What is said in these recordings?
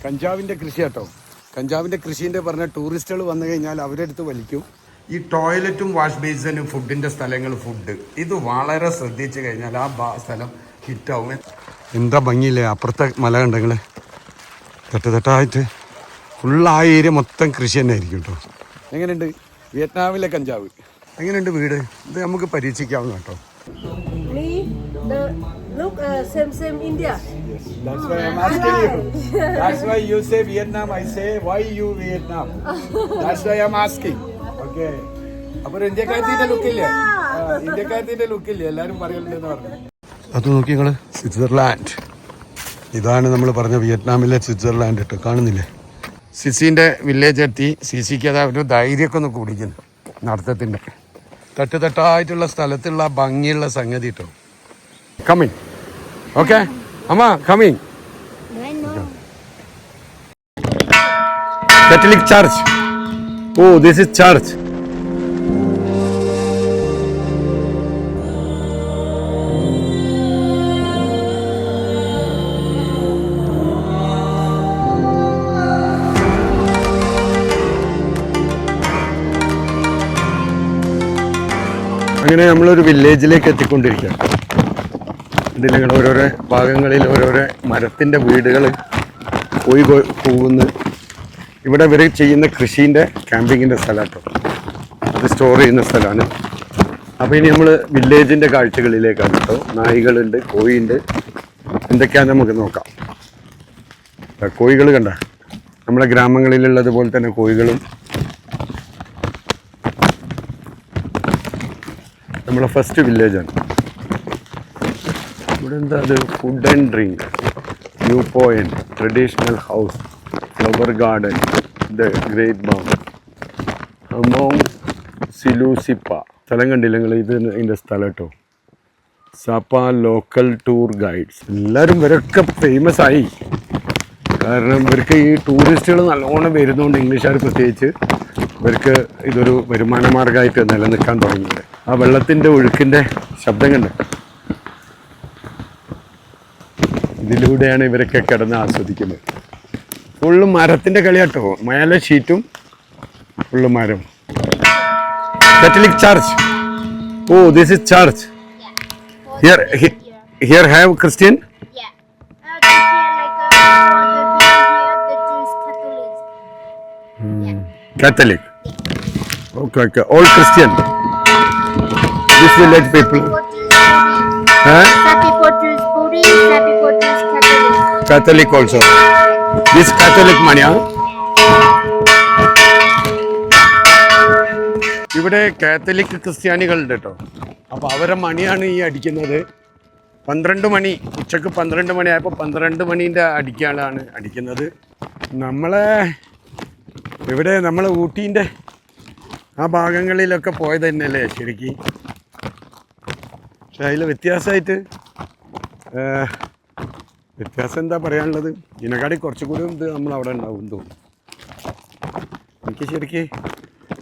കഞ്ചാവിൻ്റെ കൃഷി കേട്ടോ. കഞ്ചാവിൻ്റെ കൃഷീൻ്റെ പറഞ്ഞ ടൂറിസ്റ്റുകൾ വന്നു കഴിഞ്ഞാൽ അവരെടുത്ത് വലിക്കും. ഈ ടോയ്ലറ്റും വാഷ് ബേസിനും ഫുഡിൻ്റെ സ്ഥലങ്ങൾ ഫുഡ് ഇത് വളരെ ശ്രദ്ധിച്ചു കഴിഞ്ഞാൽ ആ സ്ഥലം ഹിറ്റാവും. എന്താ ഭംഗിയില്ലേ അപ്പുറത്തെ മല കണ്ടെങ്കിൽ തട്ടായിട്ട് ഫുള്ള് ആ ഏരിയ മൊത്തം കൃഷി തന്നെ ആയിരിക്കും കേട്ടോ. എങ്ങനെയുണ്ട് വിയറ്റ്നാമിലെ കഞ്ചാവ്? എങ്ങനെയുണ്ട് വീട്? ഇത് നമുക്ക് പരീക്ഷിക്കാവുന്ന കേട്ടോ. Look, same India. Yes, that's why I'm asking you. That's why you say Vietnam, I say why you Vietnam. That's why I'm asking. Okay. അപ്പോൾ ഇന്ത്യക്കാരത്തിന്റെ ലുക്കില്ലേ? ഇന്ത്യക്കാരത്തിന്റെ ലുക്കില്ലേ എല്ലാരും പറയുന്നുണ്ടെന്ന് പറഞ്ഞു. അത് നോക്കി നിങ്ങള്, സ്വിറ്റ്സർലാൻഡ്. ഇതാണ് നമ്മൾ പറഞ്ഞ വിയറ്റ്നാമിലെ സ്വിറ്റ്സർലാൻഡ് കേട്ടോ. കാണുന്നില്ലേ? സിസിന്റെ വില്ലേജ് എത്തി. സിസിക്ക് അതാ ഒരു ധൈര്യമൊക്കെ ഒന്ന് കൂടിക്കുന്നു നടത്തത്തിന്റെ. തട്ടായിട്ടുള്ള സ്ഥലത്തുള്ള ഭംഗിയുള്ള സംഗതി കേട്ടോ. Coming. Okay? Amma, coming. Catholic Church. Oh, this is church. അങ്ങനെ നമ്മളൊരു വില്ലേജിലേക്ക് എത്തിക്കൊണ്ടിരിക്കുകയാണ്. ഇതിൽ ഞങ്ങൾ ഓരോരോ ഭാഗങ്ങളിൽ ഓരോരോ മരത്തിൻ്റെ വീടുകൾ പോയി പോകുന്നു. ഇവിടെ ഇവർ ചെയ്യുന്ന കൃഷീൻ്റെ ക്യാമ്പിങ്ങിൻ്റെ സ്ഥലം കേട്ടോ. അത് സ്റ്റോർ ചെയ്യുന്ന സ്ഥലമാണ്. അപ്പോൾ ഇനി നമ്മൾ വില്ലേജിൻ്റെ കാഴ്ചകളിലേക്കാണ് കേട്ടോ. നായ്കളുണ്ട്, കോഴിയുണ്ട്, എന്തൊക്കെയാണെന്ന് നമുക്ക് നോക്കാം. കോഴികൾ കണ്ട നമ്മുടെ ഗ്രാമങ്ങളിലുള്ളതുപോലെ തന്നെ കോഴികളും. നമ്മളെ ഫസ്റ്റ് വില്ലേജാണ്. ഇവിടെ എന്താ അത്? Food and drink, view point, traditional house, flower garden, the great balm, among സിലൂസിപ്പ. സ്ഥലം കണ്ടില്ല നിങ്ങൾ? ഇത് ഇതിൻ്റെ സ്ഥലം കേട്ടോ. സപ്പ ലോക്കൽ ടൂർ ഗൈഡ്സ്. എല്ലാവരും ഇവരൊക്കെ ഫേമസ് ആയി. കാരണം ഇവർക്ക് ഈ ടൂറിസ്റ്റുകൾ നല്ലോണം വരുന്നതുകൊണ്ട്, ഇംഗ്ലീഷുകാർ പ്രത്യേകിച്ച്, ഇവർക്ക് ഇതൊരു വരുമാന മാർഗമായിട്ട് നിലനിൽക്കാൻ തുടങ്ങിയത്. ആ വെള്ളത്തിൻ്റെ ഒഴുക്കിൻ്റെ ശബ്ദം കണ്ട് ഇതിലൂടെയാണ് ഇവരൊക്കെ കിടന്ന് ആസ്വദിക്കുന്നത്. ഫുള്ള് മരത്തിൻ്റെ കളിയാട്ടോ. മേലെ ഷീറ്റും ഫുള്ള് മരം. Catholic church. Oh, this is church. Here have Christian? Catholic. Okay, okay. All Christian. This village people. Catholic also. This Catholic money, huh? ഇവിടെ കാത്തലിക് ക്രിസ്ത്യാനികളുണ്ട് കേട്ടോ. അപ്പോൾ അവരെ മണിയാണ് ഈ അടിക്കുന്നത്. 12 മണി, ഉച്ചക്ക് 12 മണിയായപ്പോൾ 12 മണീൻ്റെ അടിക്കാനാണ് അടിക്കുന്നത്. ഇവിടെ നമ്മൾ ഊട്ടീൻ്റെ ആ ഭാഗങ്ങളിലൊക്കെ പോയത് തന്നെയല്ലേ ശരിക്കും. പക്ഷെ അതിൽ വ്യത്യാസം എന്താ പറയാനുള്ളത്? ഇതിനെക്കാട്ടി കുറച്ചുകൂടി ഇത് നമ്മളവിടെ ഉണ്ടാവും തോന്നുന്നു എനിക്ക് ശരിക്കും.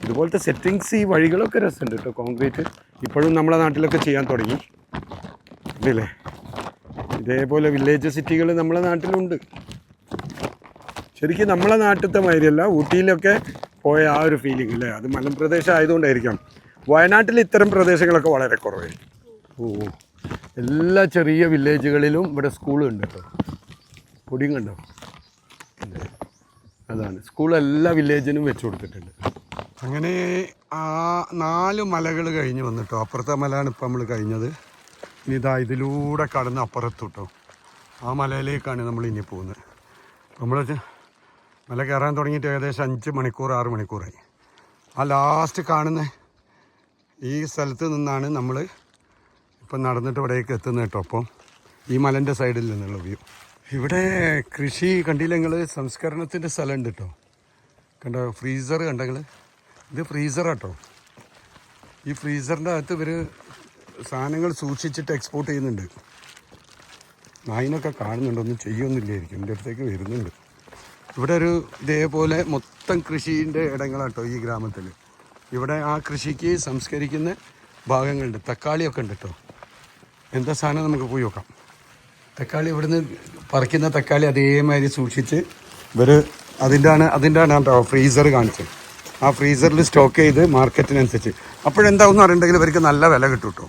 ഇതുപോലത്തെ സെറ്റിങ്സ്, ഈ വഴികളൊക്കെ രസമുണ്ട് കേട്ടോ. കോൺക്രീറ്റ് ഇപ്പോഴും നമ്മളെ നാട്ടിലൊക്കെ ചെയ്യാൻ തുടങ്ങി ഇല്ലേ? ഇതേപോലെ വില്ലേജ് സിറ്റികൾ നമ്മളെ നാട്ടിലുണ്ട്. ശരിക്കും നമ്മളെ നാട്ടിലത്തെ മാതിരിയല്ല. ഊട്ടിയിലൊക്കെ പോയ ആ ഒരു ഫീലിംഗ് അല്ലേ? അത് മലമ്പ്രദേശം ആയതുകൊണ്ടായിരിക്കാം. വയനാട്ടിൽ ഇത്തരം പ്രദേശങ്ങളൊക്കെ വളരെ കുറവായിരിക്കും. ഓ, എല്ലാ ചെറിയ വില്ലേജുകളിലും ഇവിടെ സ്കൂളുണ്ട് കേട്ടോ. പൊടിയും കണ്ടോ? അതാണ് സ്കൂൾ. എല്ലാ വില്ലേജിനും വെച്ച് കൊടുത്തിട്ടുണ്ട്. അങ്ങനെ ആ 4 മലകൾ കഴിഞ്ഞ് വന്നിട്ടോ. അപ്പുറത്തെ മലയാണ് ഇപ്പം നമ്മൾ കഴിഞ്ഞത്. ഇനി ഇതാ ഇതിലൂടെ കടന്ന് അപ്പുറത്ത് കേട്ടോ. ആ മലയിലേക്കാണ് നമ്മൾ ഇനി പോകുന്നത്. നമ്മൾ മല കയറാൻ തുടങ്ങിയിട്ട് ഏകദേശം 5 മണിക്കൂർ 6 മണിക്കൂറായി. ആ ലാസ്റ്റ് കാണുന്ന ഈ സ്ഥലത്ത് നിന്നാണ് നമ്മൾ ഇപ്പം നടന്നിട്ട് ഇവിടേക്ക് എത്തുന്നത് കേട്ടോ. അപ്പം ഈ മലൻ്റെ സൈഡിൽ നിന്നുള്ള വ്യൂ. ഇവിടെ കൃഷി കണ്ടില്ല നിങ്ങൾ? സംസ്കരണത്തിൻ്റെ സ്ഥലമുണ്ട് കേട്ടോ. കണ്ടോ? ഫ്രീസർ കണ്ടെങ്കിൽ? ഇത് ഫ്രീസറാട്ടോ. ഈ ഫ്രീസറിൻ്റെ അകത്ത് ഇവർ സാധനങ്ങൾ സൂക്ഷിച്ചിട്ട് എക്സ്പോർട്ട് ചെയ്യുന്നുണ്ട്. നായിനൊക്കെ കാണുന്നുണ്ട്. ഒന്നും ചെയ്യുന്നില്ലായിരിക്കും. എൻ്റെ അടുത്തേക്ക് വരുന്നുണ്ട്. ഇവിടെ ഒരു ഇതേപോലെ മൊത്തം കൃഷീൻ്റെ ഇടങ്ങളാട്ടോ ഈ ഗ്രാമത്തിൽ. ഇവിടെ ആ കൃഷിക്ക് സംസ്കരിക്കുന്ന ഭാഗങ്ങളുണ്ട്. തക്കാളിയൊക്കെ ഉണ്ട് കേട്ടോ. എന്താ സാധനം നമുക്ക് പോയി നോക്കാം. തക്കാളി ഇവിടുന്ന് പറിക്കുന്ന തക്കാളി അതേമാതിരി സൂക്ഷിച്ച് ഇവർ അതിൻ്റെ ആണ് കേട്ടോ ഫ്രീസർ കാണിച്ചത്. ആ ഫ്രീസറിൽ സ്റ്റോക്ക് ചെയ്ത് മാർക്കറ്റിനനുസരിച്ച് അപ്പോഴെന്താവെന്ന് അറിയണ്ടെങ്കിൽ ഇവർക്ക് നല്ല വില കിട്ടും കേട്ടോ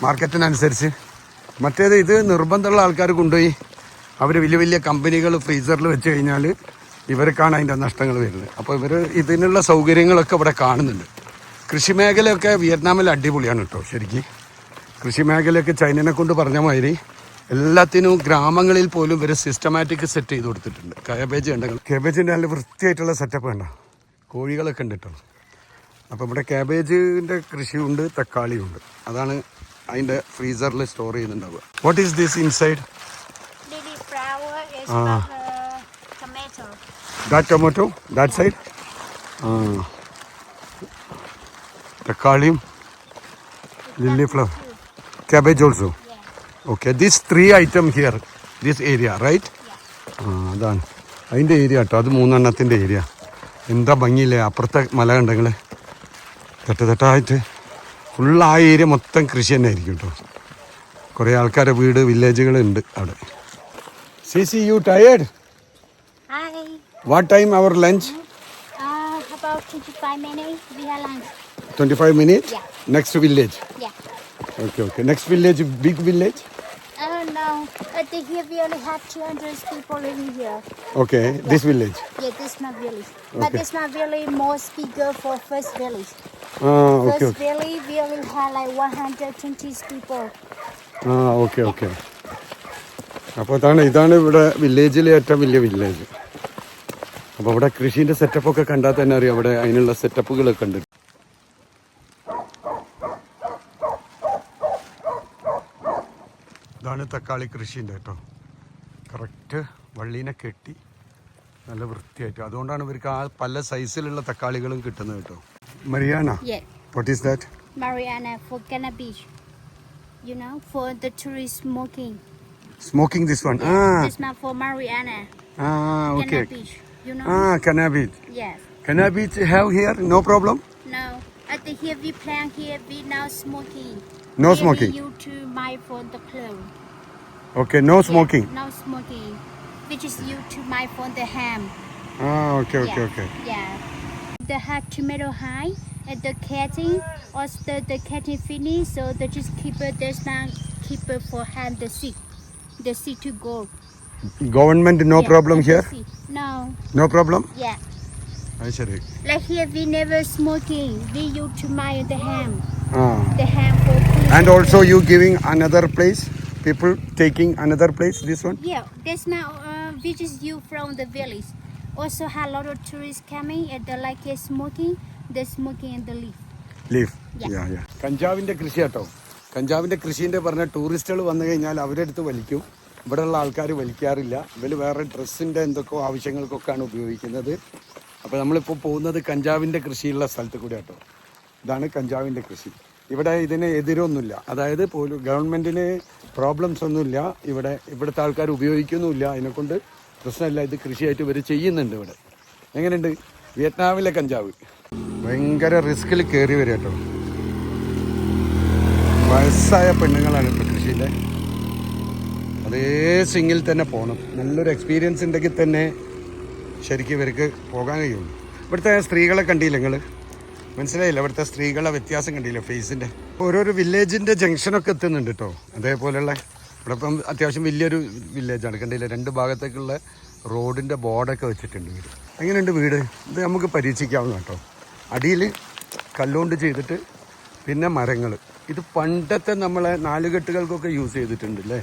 മാർക്കറ്റിനനുസരിച്ച്. മറ്റേത് ഇത് നിർബന്ധമുള്ള ആൾക്കാർ കൊണ്ടുപോയി അവർ വലിയ വലിയ കമ്പനികൾ ഫ്രീസറിൽ വെച്ച് കഴിഞ്ഞാൽ ഇവർക്കാണ് അതിൻ്റെ നഷ്ടങ്ങൾ വരുന്നത്. അപ്പോൾ ഇവർ ഇതിനുള്ള സൗകര്യങ്ങളൊക്കെ ഇവിടെ കാണുന്നുണ്ട്. കൃഷി മേഖലയൊക്കെ വിയറ്റ്നാമിൽ അടിപൊളിയാണ് കേട്ടോ ശരിക്കും. കൃഷി മേഖലയൊക്കെ ചൈനനെ കൊണ്ട് പറഞ്ഞ മാതിരി എല്ലാത്തിനും ഗ്രാമങ്ങളിൽ പോലും ഇവർ സിസ്റ്റമാറ്റിക് സെറ്റ് ചെയ്ത് കൊടുത്തിട്ടുണ്ട്. കാബേജ് ഉണ്ടെങ്കിൽ കാബേജിൻ്റെ നല്ല വൃത്തിയായിട്ടുള്ള സെറ്റപ്പ് വേണ്ട, കോഴികളൊക്കെ ഉണ്ട് കേട്ടോ. അപ്പോൾ ഇവിടെ കാബേജിൻ്റെ കൃഷിയുണ്ട്, തക്കാളിയുണ്ട്. അതാണ് അതിൻ്റെ ഫ്രീസറിൽ സ്റ്റോർ ചെയ്യുന്നുണ്ടാവുക. What is this inside? Lily flower is tomato. That tomato, that side? തക്കാളിയും lily flower, cabbage also. Yeah. Okay, these 3 item here, this area, right? അതാണ് അതിൻ്റെ ഏരിയ കേട്ടോ. അത് 3 എണ്ണത്തിൻ്റെ ഏരിയ. എന്താ ഭംഗിയില്ലേ അപ്പുറത്തെ മല ഉണ്ടെങ്കിൽ തട്ടായിട്ട് ഫുൾ ആ ഏരിയ മൊത്തം കൃഷി തന്നെ ആയിരിക്കും കേട്ടോ. കുറേ ആൾക്കാരുടെ വീട് വില്ലേജുകളുണ്ട് അവിടെ. See you tired? Hi. What time അവർ lunch? About 25 minutes we have lunch. 25 minutes? Yeah. Next village? Yeah. Okay. Next village, big village? No, I think here we only have 200 people living here. Okay, this village? Yeah, this is my village. Okay. But this my village most bigger for first village. Okay. First village we only have like 120 people. Okay. അപ്പോൾ ഇതാണ് ഇവിടെ വില്ലേജിലെ ഏറ്റവും വലിയ village. അപ്പോൾ ഇവിടെ കൃഷീൻ്റെ സെറ്റപ്പൊക്കെ കണ്ടാൽ തന്നെ അറിയാം അവിടെ അതിനുള്ള സെറ്റപ്പുകളൊക്കെ ഉണ്ട്. ഇതാണ് തക്കാളി കൃഷീൻ്റെ കേട്ടോ. കറക്റ്റ് വള്ളീനെ കെട്ടി നല്ല വൃത്തിയായിട്ട്, അതുകൊണ്ടാണ് ഇവർക്ക് ആ പല സൈസിലുള്ള തക്കാളികളും കിട്ടുന്നത് കേട്ടോ. Mariana, Yeah. What is that? Mariana for cannabis. You know, for the tourist smoking. Smoking this one? This one for Mariana. Okay. Cannabis. You know? Cannabis. Yes. Cannabis have here, no problem? No. I think here we plant here we now smoking. No Here smoking? We use to buy for the clothes. Okay, no smoking. Yeah, no smoking. Which is used to buy for the ham. Okay. Yeah. The hot tomato high and the cutting after the cutting finish, so they just keep it. There's not keep it for ham the seed to go. Government no Yeah, problem and here? the seed. No problem? Yeah. I ശരി. Like here we never smoking. We used to buy the ham. Ah. The ham for food. And also you giving another place? People taking another place, this one? Yeah, that's now we just you from the village. Also have a lot of tourists coming and they like smoking. They're smoking in the leaf. Leaf? Yeah. Yeah. കഞ്ചാവിൻ്റെ കൃഷി കേട്ടോ. കഞ്ചാവിൻ്റെ കൃഷീൻ്റെ പറഞ്ഞ ടൂറിസ്റ്റുകൾ വന്നു കഴിഞ്ഞാൽ അവരുടെ അടുത്ത് വലിക്കും. ഇവിടെയുള്ള ആൾക്കാർ വലിക്കാറില്ല. ഇവർ വേറെ ഡ്രസ്സിൻ്റെ എന്തൊക്കെയോ ആവശ്യങ്ങൾക്കൊക്കെയാണ് ഉപയോഗിക്കുന്നത്. അപ്പോൾ നമ്മളിപ്പോൾ പോകുന്നത് കഞ്ചാവിൻ്റെ കൃഷിയുള്ള സ്ഥലത്ത് കൂടെ കേട്ടോ. ഇതാണ് കഞ്ചാവിൻ്റെ കൃഷി. ഇവിടെ ഇതിന് എതിരൊന്നുമില്ല, അതായത് ഗവൺമെൻറ്റിന് പ്രോബ്ലംസ് ഒന്നുമില്ല. ഇവിടുത്തെ ആൾക്കാർ ഉപയോഗിക്കുന്നുമില്ല, അതിനെക്കൊണ്ട് പ്രശ്നമില്ല. ഇത് കൃഷിയായിട്ട് ഇവർ ചെയ്യുന്നുണ്ട് ഇവിടെ. എങ്ങനെയുണ്ട് വിയറ്റ്നാമിലെ കഞ്ചാവ്? ഭയങ്കര റിസ്കിൽ കയറി വരിക കേട്ടോ. വയസ്സായ പെണ്ണുങ്ങളാണ് ഇപ്പോൾ കൃഷിയിലെ. അതേ സ്വിങ്ങിൽ തന്നെ പോകണം. നല്ലൊരു എക്സ്പീരിയൻസ് ഉണ്ടെങ്കിൽ തന്നെ ശരിക്കും ഇവർക്ക് പോകാൻ കഴിയുള്ളൂ. ഇവിടുത്തെ സ്ത്രീകളെ കണ്ടില്ല നിങ്ങൾ? മനസ്സിലായില്ല ഇവിടുത്തെ സ്ത്രീകളെ വ്യത്യാസം കണ്ടില്ല ഫേസിൻ്റെ. ഓരോരോ വില്ലേജിൻ്റെ ജംഗ്ഷനൊക്കെ എത്തുന്നുണ്ട് കേട്ടോ. അതേപോലെയുള്ള ഇവിടെ ഇപ്പം അത്യാവശ്യം വലിയൊരു വില്ലേജാണ്, കണ്ടില്ല? 2 ഭാഗത്തേക്കുള്ള റോഡിൻ്റെ ബോർഡൊക്കെ വെച്ചിട്ടുണ്ട് വീട്. എങ്ങനെയുണ്ട് വീട്? ഇത് നമുക്ക് പരീക്ഷിക്കാവുന്ന കേട്ടോ. അടിയിൽ കല്ലുകൊണ്ട് ചെയ്തിട്ട് പിന്നെ മരങ്ങൾ. ഇത് പണ്ടത്തെ നമ്മളെ നാലുകെട്ടുകൾക്കൊക്കെ യൂസ് ചെയ്തിട്ടുണ്ട് അല്ലേ?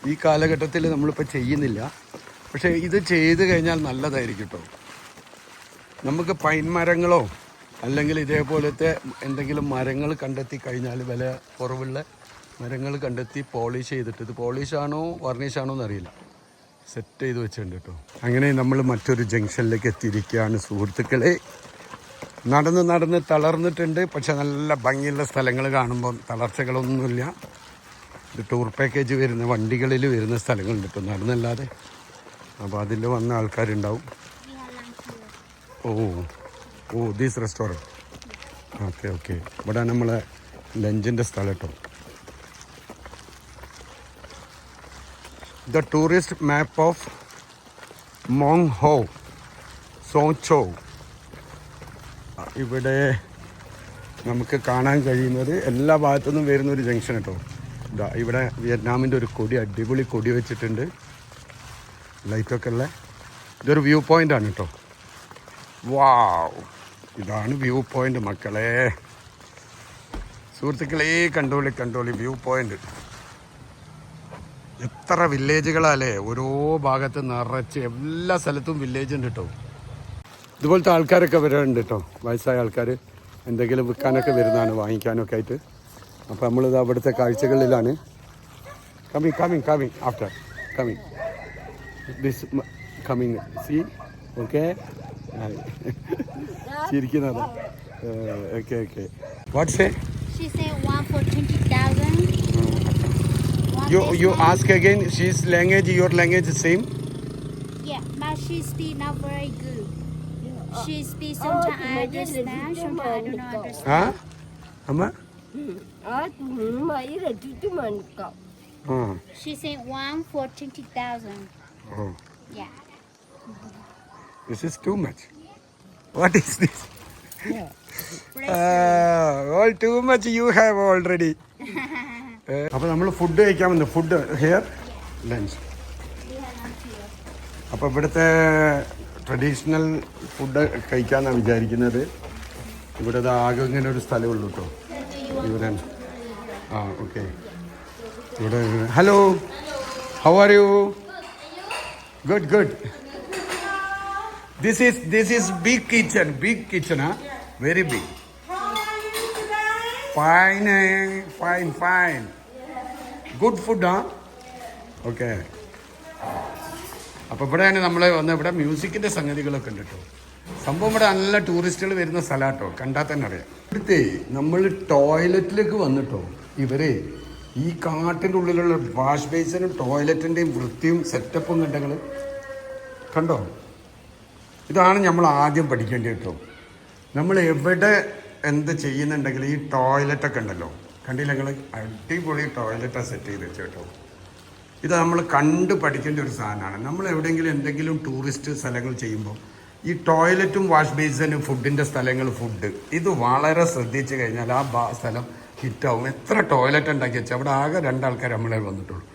ഈ കാലഘട്ടത്തിൽ നമ്മളിപ്പോൾ ചെയ്യുന്നില്ല, പക്ഷേ ഇത് ചെയ്ത് കഴിഞ്ഞാൽ നല്ലതായിരിക്കും കേട്ടോ. നമുക്ക് പൈൻ മരങ്ങളോ അല്ലെങ്കിൽ ഇതേപോലത്തെ എന്തെങ്കിലും മരങ്ങൾ കണ്ടെത്തി കഴിഞ്ഞാൽ, വില കുറവുള്ള മരങ്ങൾ കണ്ടെത്തി പോളിഷ് ചെയ്തിട്ട്, ഇത് പോളിഷാണോ വാർണിഷാണോ എന്നറിയില്ല, സെറ്റ് ചെയ്ത് വെച്ചിട്ടുണ്ട് കേട്ടോ. അങ്ങനെ നമ്മൾ മറ്റൊരു ജംഗ്ഷനിലേക്ക് എത്തിയിരിക്കുകയാണ് സുഹൃത്തുക്കളെ. നടന്ന് തളർന്നിട്ടുണ്ട്, പക്ഷെ നല്ല ഭംഗിയുള്ള സ്ഥലങ്ങൾ കാണുമ്പം തളർച്ചകളൊന്നുമില്ല. ഇത് ടൂർ പാക്കേജ് വരുന്ന വണ്ടികളിൽ വരുന്ന സ്ഥലങ്ങളുണ്ട് കേട്ടോ, നടന്നല്ലാതെ. അപ്പോൾ അതിൽ വന്ന ആൾക്കാരുണ്ടാവും. ഓ ദീസ് റെസ്റ്റോറൻറ്റ്. ഓക്കെ. ഇവിടെ നമ്മളെ ലഞ്ചിൻ്റെ സ്ഥലം കേട്ടോ. ദ ടൂറിസ്റ്റ് മാപ്പ് ഓഫ് മോങ് ഹോ സോച്ചോ. ഇവിടെ നമുക്ക് കാണാൻ കഴിയുന്നത് എല്ലാ ഭാഗത്തുനിന്നും വരുന്നൊരു ജംഗ്ഷൻ കേട്ടോ. ഇതാ ഇവിടെ വിയറ്റ്നാമിൻ്റെ ഒരു കൊടി, അടിപൊളി കൊടി വെച്ചിട്ടുണ്ട്, ലൈറ്റൊക്കെ ഉള്ള. ഇതൊരു വ്യൂ പോയിൻ്റാണ് കേട്ടോ. വാവ്, ഇതാണ് വ്യൂ പോയിൻ്റ് മക്കളെ. സുഹൃത്തുക്കളെ കണ്ടോളി വ്യൂ പോയിൻ്റ്. എത്ര വില്ലേജുകളല്ലേ, ഓരോ ഭാഗത്ത് നിറച്ച് എല്ലാ സ്ഥലത്തും വില്ലേജ് ഉണ്ട് കേട്ടോ. ഇതുപോലത്തെ ആൾക്കാരൊക്കെ വരാറുണ്ട് കേട്ടോ, വയസ്സായ ആൾക്കാർ എന്തെങ്കിലും വിൽക്കാനൊക്കെ വരുന്നതാണ്, വാങ്ങിക്കാനൊക്കെ ആയിട്ട്. അപ്പോൾ നമ്മളിത് അവിടുത്തെ കാഴ്ചകളിലാണ്. Coming after coming this coming see. Okay, ചിരിക്കുന്നതാ. Okay what's She said one for 20,000. you ask again. She's language, your language is same. Yeah, but she speak not very good. She speaks sometimes I understand, sometimes I don't understand. Amma? Mà ý là chú mình cậu. She said one for 20,000. Oh, Yeah. this is too much. What is this? All too much you have already. അപ്പോൾ നമ്മൾ food കഴിക്കാൻ വന്നു. Food here lunch. അപ്പോൾ ഇവിടുത്തെ traditional food കഴിക്കാമെന്നാണ് വിചാരിക്കുന്നത്. ഇവിടെ ആകെ ഇങ്ങനെ ഒരു സ്ഥലമുള്ളൂ കേട്ടോ. ഇവിടെ ഓക്കെ. ഇവിടെ hello, how are U? Good. This is big kitchen, huh? Very big. Fine. Good food, huh? Okay. അപ്പോൾ ഇവിടെയാണ് നമ്മൾ വന്നത്. ഇവിടെ മ്യൂസിക്കിൻ്റെ സംഗതികളൊക്കെ ഉണ്ട് കേട്ടോ. സംഭവം ഇവിടെ നല്ല ടൂറിസ്റ്റുകൾ വരുന്ന സ്ഥലമാണ് കേട്ടോ, കണ്ടാൽ തന്നെ അറിയാം. ഇവിടുത്തെ നമ്മൾ ടോയ്ലറ്റിലേക്ക് വന്നിട്ടോ, ഇവരെ ഈ കാട്ടിൻ്റെ ഉള്ളിലുള്ള വാഷ് ബേസിനും ടോയ്ലറ്റിൻ്റെയും വൃത്തിയും സെറ്റപ്പും കണ്ടങ്ങൾ കണ്ടോ. ഇതാണ് നമ്മൾ ആദ്യം പഠിക്കേണ്ടത് കേട്ടോ. നമ്മൾ എവിടെ എന്ത് ചെയ്യുന്നുണ്ടെങ്കിൽ ഈ ടോയ്ലറ്റൊക്കെ ഉണ്ടല്ലോ, കണ്ടില്ല നിങ്ങൾ, അടിപൊളി ടോയ്ലറ്റാണ് സെറ്റ് ചെയ്ത് വെച്ചു കേട്ടോ. ഇത് നമ്മൾ കണ്ട് പഠിക്കേണ്ട ഒരു സാധനമാണ്. നമ്മൾ എവിടെയെങ്കിലും എന്തെങ്കിലും ടൂറിസ്റ്റ് സ്ഥലങ്ങൾ ചെയ്യുമ്പോൾ ഈ ടോയ്ലറ്റും വാഷ് ബേസിനും ഫുഡിൻ്റെ സ്ഥലങ്ങൾ, ഫുഡ് ഇത് വളരെ ശ്രദ്ധിച്ചു കഴിഞ്ഞാൽ ആ സ്ഥലം ഹിറ്റാവും. എത്ര ടോയ്ലറ്റ് ഉണ്ടാക്കി വെച്ചാൽ അവിടെ ആകെ 2 ആൾക്കാർ നമ്മളെ വന്നിട്ടുള്ളൂ.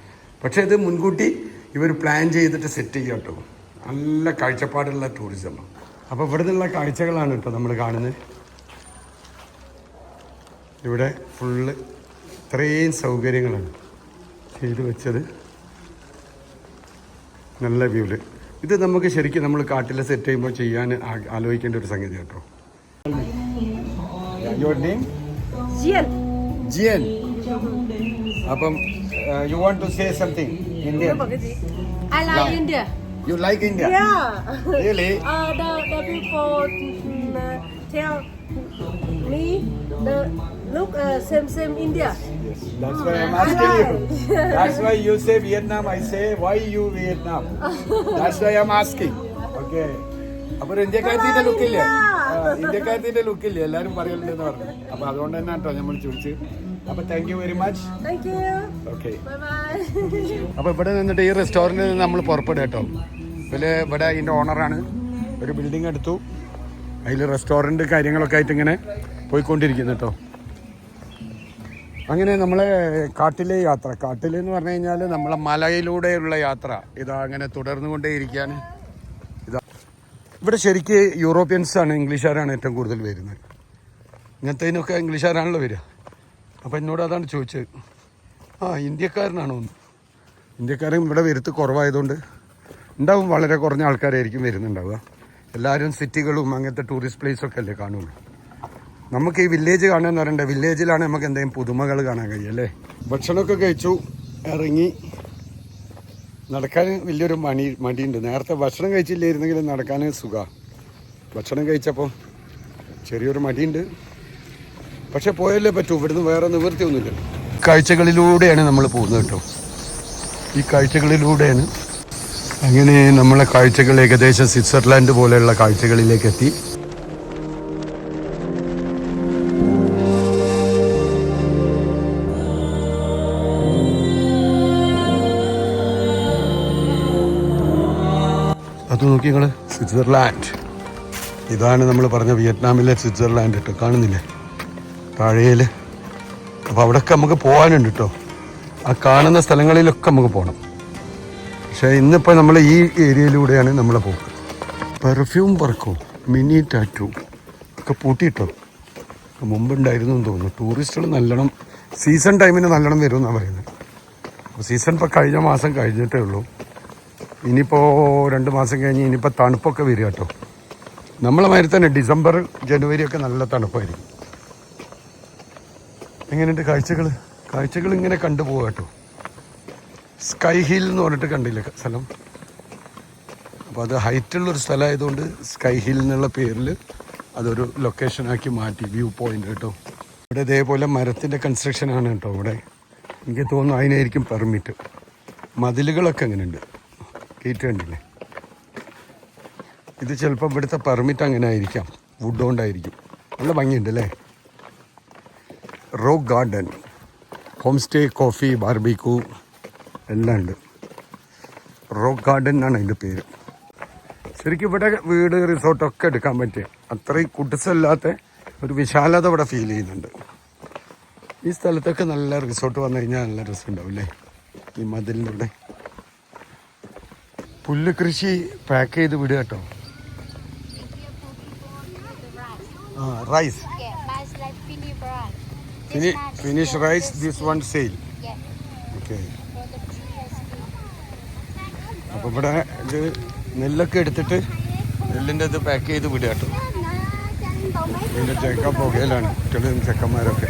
പക്ഷേ ഇത് മുൻകൂട്ടി ഇവർ പ്ലാൻ ചെയ്തിട്ട് സെറ്റ് ചെയ്യാം കേട്ടോ. നല്ല കാഴ്ചപ്പാടുള്ള ടൂറിസമാണ്. അപ്പോൾ ഇവിടെ നിന്നുള്ള കാഴ്ചകളാണ് കേട്ടോ നമ്മൾ കാണുന്നത്. ഇവിടെ ഫുള്ള് ഇത്രയും സൗകര്യങ്ങളാണ് ചെയ്തു വെച്ചത്, നല്ല വ്യൂല്. ഇത് നമുക്ക് ശരിക്കും നമ്മൾ കാട്ടിൽ സെറ്റ് ചെയ്യുമ്പോൾ ചെയ്യാൻ ആലോചിക്കേണ്ട ഒരു സംഗതി കേട്ടോ. Your name? ജിയൻ. അപ്പം you want to say something Indian? I like India. You like India? Yeah. Really? The people tell me the look same India. Yes. That's why I'm asking you. That's why you say Vietnam. I say why you Vietnam. That's why I'm asking. Okay. അപ്പോൾ ഇന്ത്യക്കാരത്തിൻ്റെ ലുക്കില്ലേ, ഇന്ത്യക്കാരത്തിൻ്റെ ലുക്കില്ലേ എല്ലാവരും പറയുന്നുണ്ടെന്ന് പറഞ്ഞു. അപ്പോൾ അതുകൊണ്ട് തന്നെ കേട്ടോ നമ്മൾ ചോദിച്ചത്. അപ്പോൾ thank you very much. Okay. അപ്പോൾ ഇവിടെ നിന്നിട്ട് ഈ റെസ്റ്റോറൻറ്റിൽ നിന്ന് നമ്മൾ പുറപ്പെടുക കേട്ടോ. ഇവിടെ ഇതിൻ്റെ ഓണറാണ്, ഒരു ബിൽഡിംഗ് എടുത്തു, അതിൽ റെസ്റ്റോറൻറ്റ് കാര്യങ്ങളൊക്കെ ആയിട്ട് ഇങ്ങനെ പോയിക്കൊണ്ടിരിക്കുന്നു കേട്ടോ. അങ്ങനെ നമ്മളെ കാട്ടിലെ യാത്ര, കാട്ടിലെന്ന് പറഞ്ഞു കഴിഞ്ഞാൽ നമ്മളെ മലയിലൂടെയുള്ള യാത്ര ഇതാ അങ്ങനെ തുടർന്നുകൊണ്ടേയിരിക്കാൻ. ഇതാ ഇവിടെ ശരിക്ക് യൂറോപ്യൻസാണ്, ഇംഗ്ലീഷുകാരാണ് ഏറ്റവും കൂടുതൽ വരുന്നത്. ഇങ്ങനത്തേനൊക്കെ ഇംഗ്ലീഷുകാരാണല്ലോ വരിക. അപ്പോൾ എന്നോട് അതാണ് ചോദിച്ചത്, ഇന്ത്യക്കാരനാണോ എന്ന്. ഇന്ത്യക്കാരും ഇവിടെ വരുത്ത് കുറവായതുകൊണ്ട് ഉണ്ടാവും, വളരെ കുറഞ്ഞ ആൾക്കാരായിരിക്കും വരുന്നുണ്ടാവുക. എല്ലാവരും സിറ്റികളും അങ്ങനത്തെ ടൂറിസ്റ്റ് പ്ലേസൊക്കെ അല്ലേ കാണുള്ളൂ. നമുക്ക് ഈ വില്ലേജ് കാണുകയെന്ന് പറയണ്ടേ, വില്ലേജിലാണ് നമുക്ക് എന്തെങ്കിലും പുതുമകൾ കാണാൻ കഴിയും അല്ലേ. ഭക്ഷണമൊക്കെ കഴിച്ചു ഇറങ്ങി. നടക്കാൻ വലിയൊരു മടിയുണ്ട്. നേരത്തെ ഭക്ഷണം കഴിച്ചില്ലായിരുന്നെങ്കിൽ നടക്കാൻ സുഖമാണ്. ഭക്ഷണം കഴിച്ചപ്പോൾ ചെറിയൊരു മടിയുണ്ട്. പക്ഷെ പോയല്ലേ പറ്റൂ, ഇവിടുന്ന് വേറെ നിവൃത്തിയൊന്നുമില്ല. കാഴ്ചകളിലൂടെയാണ് നമ്മൾ പോകുന്നത് കേട്ടോ. ഈ കാഴ്ചകളിലൂടെയാണ്. അങ്ങനെ നമ്മളെ കാഴ്ചകൾ ഏകദേശം സ്വിറ്റ്സർലാൻഡ് പോലെയുള്ള കാഴ്ചകളിലേക്ക് എത്തി. അത് സ്വിറ്റ്സർലാൻഡ്. ഇതാണ് നമ്മൾ പറഞ്ഞ വിയറ്റ്നാമിലെ സ്വിറ്റ്സർലാൻഡ് കേട്ടോ, കാണുന്നില്ലേ താഴേൽ. അപ്പോൾ അവിടെയൊക്കെ നമുക്ക് പോകാനുണ്ട് കേട്ടോ. ആ കാണുന്ന സ്ഥലങ്ങളിലൊക്കെ നമുക്ക് പോകണം. പക്ഷേ ഇന്നിപ്പോൾ നമ്മൾ ഈ ഏരിയയിലൂടെയാണ് നമ്മളെ പോക്ക്. പെർഫ്യൂം വർക്കും മിനി ടാറ്റു ഒക്കെ പൂട്ടിയിട്ടോ. മുമ്പുണ്ടായിരുന്നു എന്ന് തോന്നുന്നു. ടൂറിസ്റ്റുകൾ നല്ലോണം സീസൺ ടൈമിന് നല്ലോണം വരും എന്നാണ് പറയുന്നത്. അപ്പോൾ സീസൺ ഇപ്പോൾ കഴിഞ്ഞ മാസം കഴിഞ്ഞിട്ടേ ഉള്ളൂ. ഇനിയിപ്പോൾ 2 മാസം കഴിഞ്ഞ് ഇനിയിപ്പോൾ തണുപ്പൊക്കെ വരിക കേട്ടോ. നമ്മളെ മാതിരി തന്നെ ഡിസംബർ ജനുവരി ഒക്കെ നല്ല തണുപ്പായിരിക്കും. എങ്ങനെയുണ്ട് കാഴ്ചകൾ ഇങ്ങനെ കണ്ടുപോകുക കേട്ടോ. സ്കൈ ഹിൽ എന്ന് പറഞ്ഞിട്ട് കണ്ടില്ലേ സ്ഥലം. അപ്പോൾ അത് ഹൈറ്റുള്ളൊരു സ്ഥലമായതുകൊണ്ട് സ്കൈ ഹിൽ എന്നുള്ള പേരിൽ അതൊരു ലൊക്കേഷനാക്കി മാറ്റി, വ്യൂ പോയിന്റ് കേട്ടോ. ഇവിടെ ഇതേപോലെ മരത്തിൻ്റെ കൺസ്ട്രക്ഷനാണ് കേട്ടോ ഇവിടെ. എനിക്ക് തോന്നുന്നു അതിനായിരിക്കും പെർമിറ്റ്. മതിലുകളൊക്കെ അങ്ങനെയുണ്ട്, ഗേറ്റ് കണ്ടില്ലേ. ഇത് ചിലപ്പോൾ ഇവിടുത്തെ പെർമിറ്റ് അങ്ങനെ ആയിരിക്കാം, വുഡ് കൊണ്ടായിരിക്കും. നല്ല ഭംഗിയുണ്ട് അല്ലേ. Rock garden, home stay, coffee, barbecue എല്ലാം ഉണ്ട്. റോക്ക് ഗാർഡൻ എന്നാണ് അതിൻ്റെ പേര്. ശരിക്കും ഇവിടെ വീട് റിസോർട്ടൊക്കെ എടുക്കാൻ പറ്റിയ അത്രയും കുട്ടിസല്ലാത്ത ഒരു വിശാലത ഇവിടെ ഫീൽ ചെയ്യുന്നുണ്ട്. ഈ സ്ഥലത്തൊക്കെ നല്ല റിസോർട്ട് വന്നു കഴിഞ്ഞാൽ നല്ല രസമുണ്ടാവും അല്ലേ. ഈ മതിലിലൂടെ പുല്ല് കൃഷി പാക്ക് ചെയ്ത് വിടുക കേട്ടോ. Rice finish rice, this one sale. Okay. അപ്പോൾ ഇവിടെ ഇത് നെല്ലൊക്കെ എടുത്തിട്ട് നെല്ലിൻ്റെ ഇത് പാക്ക് ചെയ്ത് വിടുക കേട്ടോ. ഇതിൻ്റെ ചെക്ക പുകയിലാണ് കുട്ടികളും ചെക്കന്മാരൊക്കെ.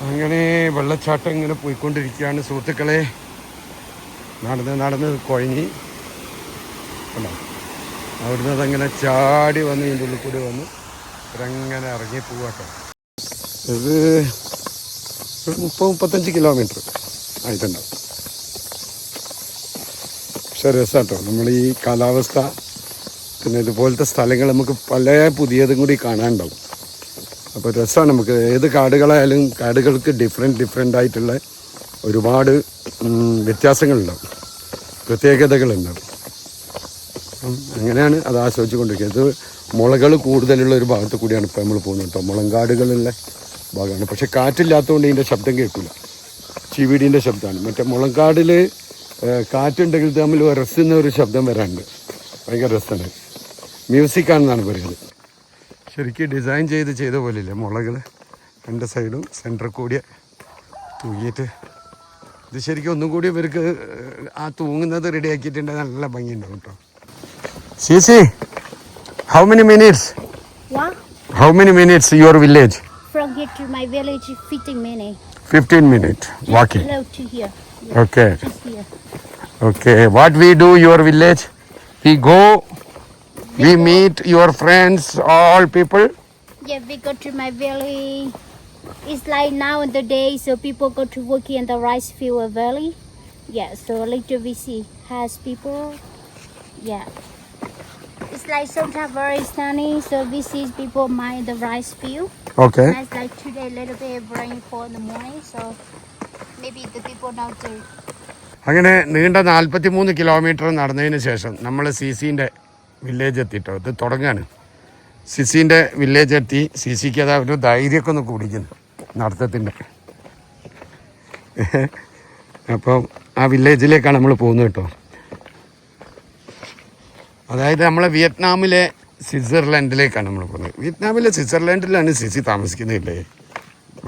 അങ്ങനെ വെള്ളച്ചാട്ടം ഇങ്ങനെ പോയിക്കൊണ്ടിരിക്കുകയാണ് സുഹൃത്തുക്കളെ. നടന്ന് കുഴങ്ങി അല്ലോ. അവിടുന്ന് അതങ്ങനെ ചാടി വന്ന് ഇതിൻ്റെ ഉള്ളിൽ കൂടി വന്ന് ഇവരങ്ങനെ ഇറങ്ങി പോവാട്ടോ. ഇത് 30-35 കിലോമീറ്റർ ആയിട്ടുണ്ടാവും. പക്ഷെ രസമാട്ടോ നമ്മൾ ഈ കാലാവസ്ഥ, പിന്നെ ഇതുപോലത്തെ സ്ഥലങ്ങൾ നമുക്ക് പല പുതിയതും കൂടി കാണാനുണ്ടാവും. അപ്പോൾ രസമാണ്. നമുക്ക് ഏത് കാടുകളായാലും കാടുകൾക്ക് ഡിഫറെൻ്റ് ആയിട്ടുള്ള ഒരുപാട് വ്യത്യാസങ്ങളുണ്ടാവും, പ്രത്യേകതകളുണ്ടാവും. അങ്ങനെയാണ് അത് ആസ്വദിച്ചു കൊണ്ടിരിക്കുന്നത്. ഇത് മുളകൾ കൂടുതലുള്ള ഒരു ഭാഗത്ത് കൂടിയാണ് ഇപ്പോൾ നമ്മൾ പോകുന്നത് കേട്ടോ. മുളങ്കാടുകളുള്ള ഭാഗമാണ്. പക്ഷെ കാറ്റില്ലാത്തതുകൊണ്ട് ഇതിൻ്റെ ശബ്ദം കേൾക്കില്ല, ചീവീടീൻ്റെ ശബ്ദമാണ്. മറ്റേ മുളങ്കാടിൽ കാറ്റുണ്ടെങ്കിൽ തമ്മിൽ ഉരസുന്ന ഒരു ശബ്ദം വരാനുണ്ട്. ഭയങ്കര രസമാണ്. മ്യൂസിക്കാണെന്നാണ് പറയുന്നത്. ശരിക്കും ഡിസൈൻ ചെയ്ത പോലെയില്ലേ മുളകൾ 2 സൈഡും സെൻറ്ററിൽ കൂടിയ തൂങ്ങിയിട്ട്. ഇത് ശരിക്കും ഒന്നും കൂടി ഇവർക്ക് ആ തൂങ്ങുന്നത് റെഡിയാക്കിയിട്ടുണ്ടെങ്കിൽ നല്ല ഭംഗിയുണ്ടാവും കേട്ടോ. Sisi, how many minutes? What? How many minutes your village? From here to my village, 15 minutes. 15 minutes walking. Hello to here. Yeah, Okay. just here. Okay. What we do your village? We go, we meet your friends, all people. Yeah, we go to my village. It's like now in the day, so people go to work in the rice field valley. Yeah, so later we see has people. Yeah. It's like sometimes very sunny, so we see people mine the rice field. Okay. And it's like today a little bit of rainfall in the morning, so maybe the people now do. അങ്ങനെ നീണ്ട 43 kilometre നടന്നതിന് ശേഷം നമ്മൾ സിസിൻ്റെ village എത്തിയിട്ടോ. ഇത് തുടങ്ങാണ്. സിസിൻ്റെ village എത്തി. സിസിക്ക് അതാ ഒരു ധൈര്യമൊക്കെ ഒന്ന് കുടിക്കുന്നു നടത്തത്തിൻ്റെ. അപ്പം ആ വില്ലേജിലേക്കാണ് നമ്മൾ പോകുന്നത് കേട്ടോ. അതായത് നമ്മളെ വിയറ്റ്നാമിലെ സ്വിറ്റ്സർലാൻഡിലേക്കാണ് നമ്മൾ പോകുന്നത്. വിയറ്റ്നാമിലെ സ്വിറ്റ്സർലാൻഡിലാണ് സിസി താമസിക്കുന്നില്ലേ.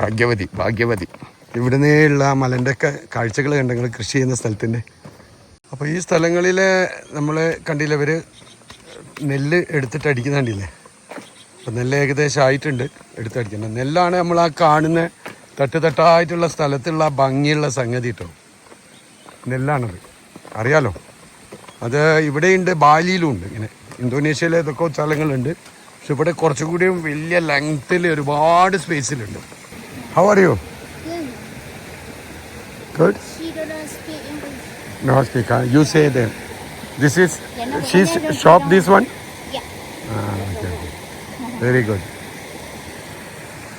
ഭാഗ്യവതി. ഇവിടുന്നേയുള്ള മലൻ്റെ ഒക്കെ കാഴ്ചകൾ കണ്ടെങ്കിൽ കൃഷി ചെയ്യുന്ന സ്ഥലത്തിൻ്റെ. അപ്പോൾ ഈ സ്ഥലങ്ങളിൽ നമ്മൾ കണ്ടില്ല, ഇവർ നെല്ല് എടുത്തിട്ട് അടിക്കുന്ന കണ്ടില്ലേ. അപ്പോൾ നെല്ല് ഏകദേശം ആയിട്ടുണ്ട്, എടുത്തടിക്കുന്നത് നെല്ലാണ്. നമ്മൾ ആ കാണുന്ന തട്ടായിട്ടുള്ള സ്ഥലത്തുള്ള ഭംഗിയുള്ള സംഗതി കേട്ടോ, നെല്ലാണത്. അറിയാലോ, അത് ഇവിടെയുണ്ട്, ബാലിയിലും ഉണ്ട്. ഇങ്ങനെ ഇന്തോനേഷ്യയിലെ ഏതൊക്കെ സ്ഥലങ്ങളുണ്ട്. പക്ഷെ ഇവിടെ കുറച്ചുകൂടിയും വലിയ ലെങ്ത്തിൽ ഒരുപാട് സ്പേസിലുണ്ട്. How are you? Good. She don't speak English. No speak. You say them. This is she's no, shop. no. This one. Yeah. Okay. Very good.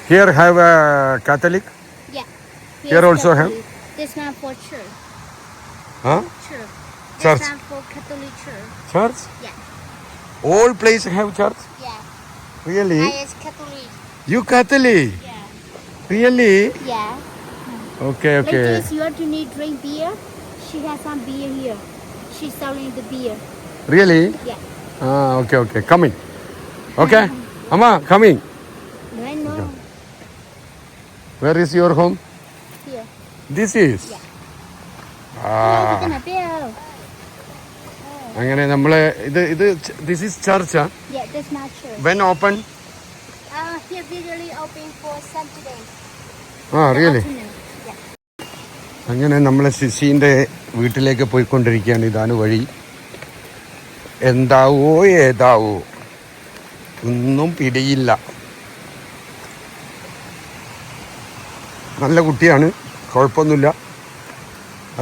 Here have a Catholic. Yeah. Here also have? This one for church. Huh? Church. Church. Stand for Catholic Church. Church? Yeah. All places have church? Yeah. Really? I is Catholic. You Catholic? Yeah. Really? Yeah. Okay, okay. Ladies, you want to need drink beer? She has some beer here. She's selling the beer. Really? Yeah. Ah, okay, okay. Coming. Okay. Amma, coming. I know. Where is your home? Here. This is? Yeah. Ah. Gonna beer. അങ്ങനെ നമ്മളെ ഇത് this is church. Yeah, that's my church. When open? Here usually open for Saturday. Really? Afternoon. Yeah. അങ്ങനെ നമ്മളെ സിസിന്റെ വീട്ടിലേക്ക് പോയിക്കൊണ്ടിരിക്കുകയാണ്. ഇതാണ് വഴി. എന്താവോ ഏതാവോ ഒന്നും പിടിയില്ല. നല്ല കുട്ടിയാണ്, കുഴപ്പമൊന്നുമില്ല.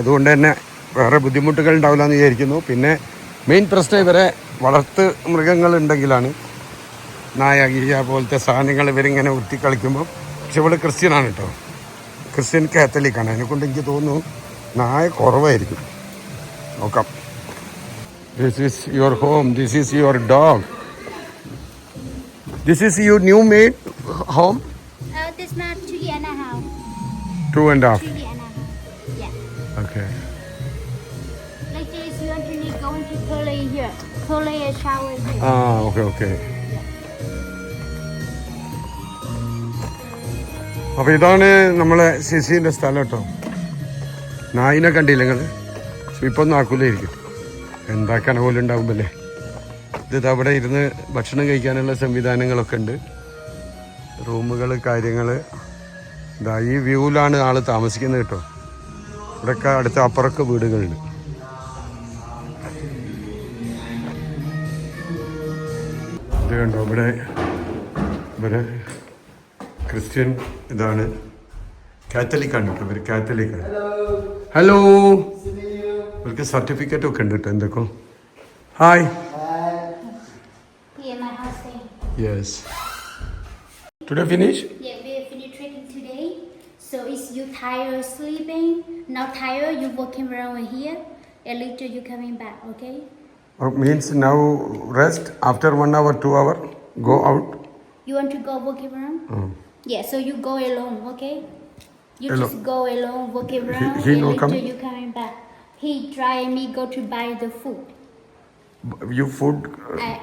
അതുകൊണ്ട് തന്നെ വേറെ ബുദ്ധിമുട്ടുകൾ ഉണ്ടാവില്ല എന്ന് വിചാരിക്കുന്നു. പിന്നെ മെയിൻ പ്രശ്നം ഇവരെ വളർത്ത് മൃഗങ്ങളുണ്ടെങ്കിലാണ്. നായ ഗിയ പോലത്തെ സാധനങ്ങൾ ഇവരിങ്ങനെ ഉത്തിക്കളിക്കുമ്പോൾ. പക്ഷെ ഇവിടെ ക്രിസ്ത്യനാണ് കേട്ടോ, ക്രിസ്ത്യൻ കാത്തലിക്കാണ്. അതിനെക്കൊണ്ട് എനിക്ക് തോന്നുന്നു നായ കുറവായിരിക്കും. നോക്കാം. This is your home, this is your dog, this is your new made home. This my 2.5 years. 2.5. 2.5 years. Yeah. Okay. Like this, you want to need going to toilet here. Toilet and shower here. Okay, okay. അപ്പോൾ ഇതാണ് നമ്മളെ സിസിൻ്റെ സ്ഥലം കേട്ടോ. നായിനെ കണ്ടില്ല നിങ്ങൾ? ഇപ്പം ഒന്നും ആക്കൂലായിരിക്കും, എന്താക്കാൻ പോലും ഉണ്ടാകുമ്പല്ലേ. ഇത് അവിടെ ഇരുന്ന് ഭക്ഷണം കഴിക്കാനുള്ള സംവിധാനങ്ങളൊക്കെ ഉണ്ട്, റൂമുകൾ, കാര്യങ്ങൾ. ഇതാ ഈ വ്യൂവിലാണ് ആൾ താമസിക്കുന്നത് കേട്ടോ. ഇവിടെയൊക്കെ അടുത്ത അപ്പുറമൊക്കെ വീടുകളുണ്ട്. ഇത് കണ്ടോ, ഇവിടെ ക്രിസ്ത്യൻ ഇതാണ്, കാത്തലിക്കാണ് കേട്ടോ. ഇവർ കാത്തലിക്കാണ്. ഹലോ, ഇവർക്ക് സർട്ടിഫിക്കറ്റ് ഒക്കെ ഉണ്ട് കേട്ടോ എന്തൊക്കെ. Hi. Here, my house thing. Yes. Today finish? Yeah, we are finished training today. So is you tired sleeping? Now tired, you walking around here. A little you coming back, okay? Means now rest after 1 hour, 2 hour, go out. You want to go walking around? Yeah, so you go alone, okay? You Alone. just go alone, walking around. he a no little come? you coming back. He try me go to buy the food. You food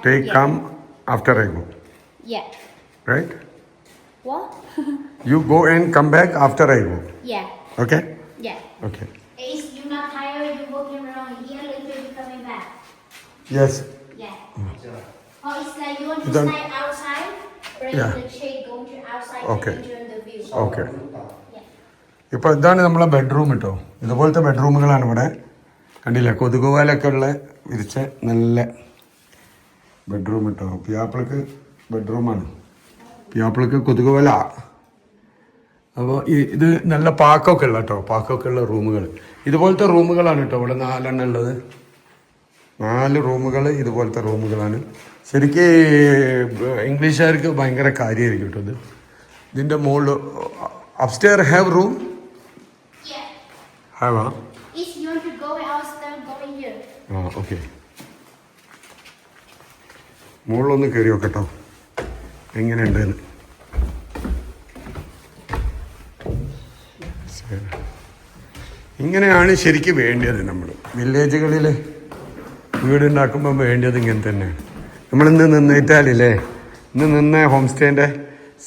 take yeah. come after I go, Yeah. right? What? You go and come back after I go. Yeah. Okay? Yeah. Okay. Is you not tired? You walking around here, later you coming back. Yes. Yeah. Oh, it's like you want to Then- stay outside, bring Yeah. the shade, go to outside Okay. and enjoy the view. Okay. Yeah. ഇപ്പോൾ ഇതാണ് നമ്മളെ bedroom കേട്ടോ. ഇതുപോലത്തെ ബെഡ്റൂമുകളാണ് ഇവിടെ. കണ്ടില്ലേ, കൊതുകുവാലൊക്കെ ഉള്ള വിരിച്ച നല്ല ബെഡ്റൂം കേട്ടോ. പിയാപ്പിളക്ക് ബെഡ്റൂമാണ്, പിയാപ്പിളക്ക് കൊതുകുവല. അപ്പോൾ ഇത് നല്ല പാക്കൊക്കെ ഉള്ള കേട്ടോ, പാക്കൊക്കെ ഉള്ള റൂമുകൾ. ഇതുപോലത്തെ റൂമുകളാണ് കേട്ടോ ഇവിടെ 4 ഉള്ളത്. 4 റൂമുകൾ ഇതുപോലത്തെ റൂമുകളാണ്. ശരിക്ക് ഇംഗ്ലീഷുകാർക്ക് ഭയങ്കര കാര്യമായിരിക്കും കേട്ടോ ഇത്. ഇതിൻ്റെ മുകളിൽ upstair have room Yeah. Have. If you want to go outside, go in here. Okay. മുകളിലൊന്ന് കയറി നോക്കട്ടോ എങ്ങനെയുണ്ടെന്ന്. ഇങ്ങനെയാണ് ശരിക്കും വേണ്ടത്. നമ്മൾ വില്ലേജുകളിൽ വീടുണ്ടാക്കുമ്പോൾ വേണ്ടത് ഇങ്ങനെ തന്നെയാണ്. നമ്മളിന്ന് നിന്നിട്ടാലില്ലേ, ഇന്ന് നിന്ന ഹോം സ്റ്റേൻ്റെ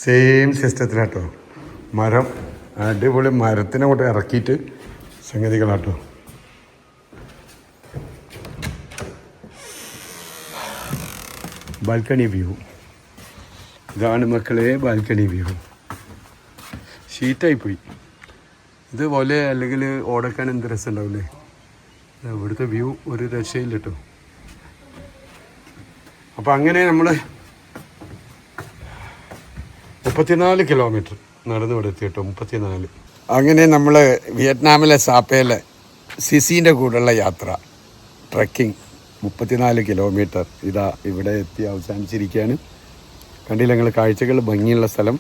സെയിം സിസ്റ്റത്തിലാട്ടോ. മരം, അടിപൊളി മരത്തിനെ കൊണ്ട് ഇറക്കിയിട്ട് സംഗതികളാട്ടോ. ബാൽക്കണി വ്യൂ ഇതാണ് മക്കളെ, ബാൽക്കണി വ്യൂ. ഷീറ്റായിപ്പോയി ഇതുപോലെ, അല്ലെങ്കിൽ ഓടക്കാൻ എന്ത് രസം ഉണ്ടാവില്ലേ. ഇവിടുത്തെ വ്യൂ ഒരു രക്ഷയില്ല കേട്ടോ. അപ്പം അങ്ങനെ നമ്മൾ 34 കിലോമീറ്റർ നടന്നു ഇവിടെ എത്തി കേട്ടോ. 34. അങ്ങനെ നമ്മൾ വിയറ്റ്നാമിലെ സാപ്പയിലെ സിസിൻ്റെ കൂടെയുള്ള യാത്ര, ട്രക്കിംഗ് 34 കിലോമീറ്റർ ഇതാ ഇവിടെ എത്തി അവസാനിച്ചിരിക്കുകയാണ്. കണ്ടില്ല നിങ്ങൾ കാഴ്ചകൾ, ഭംഗിയുള്ള സ്ഥലം,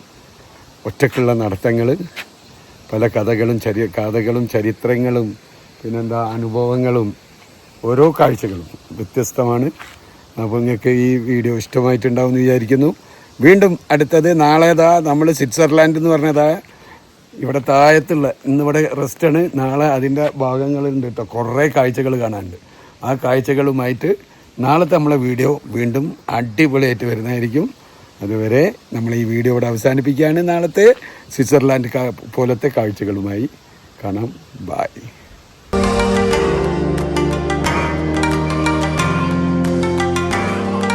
ഒറ്റക്കുള്ള നടത്തങ്ങൾ, പല കഥകളും ചരിത്രങ്ങളും പിന്നെന്താ അനുഭവങ്ങളും ഓരോ കാഴ്ചകളും വ്യത്യസ്തമാണ്. അപ്പോൾ നിങ്ങൾക്ക് ഈ വീഡിയോ ഇഷ്ടമായിട്ടുണ്ടാവും എന്ന് വിചാരിക്കുന്നു. വീണ്ടും അടുത്തത് നാളേതാ നമ്മൾ സ്വിറ്റ്സർലാൻഡ് എന്ന് പറഞ്ഞതാ ഇവിടെ താഴത്തുള്ള ഇന്നിവിടെ റെസ്റ്റാണ്. നാളെ അതിൻ്റെ ഭാഗങ്ങളുണ്ട് കേട്ടോ, കുറേ കാഴ്ചകൾ കാണാനുണ്ട്. ആ കാഴ്ചകളുമായിട്ട് നാളത്തെ നമ്മളെ വീഡിയോ വീണ്ടും അടിപൊളിയായിട്ട് വരുന്നതായിരിക്കും. അതുവരെ നമ്മൾ ഈ വീഡിയോ ഇവിടെ അവസാനിപ്പിക്കുകയാണ്. നാളത്തെ സ്വിറ്റ്സർലാൻഡ് പോലത്തെ കാഴ്ചകളുമായി കാണാം. ബായ്.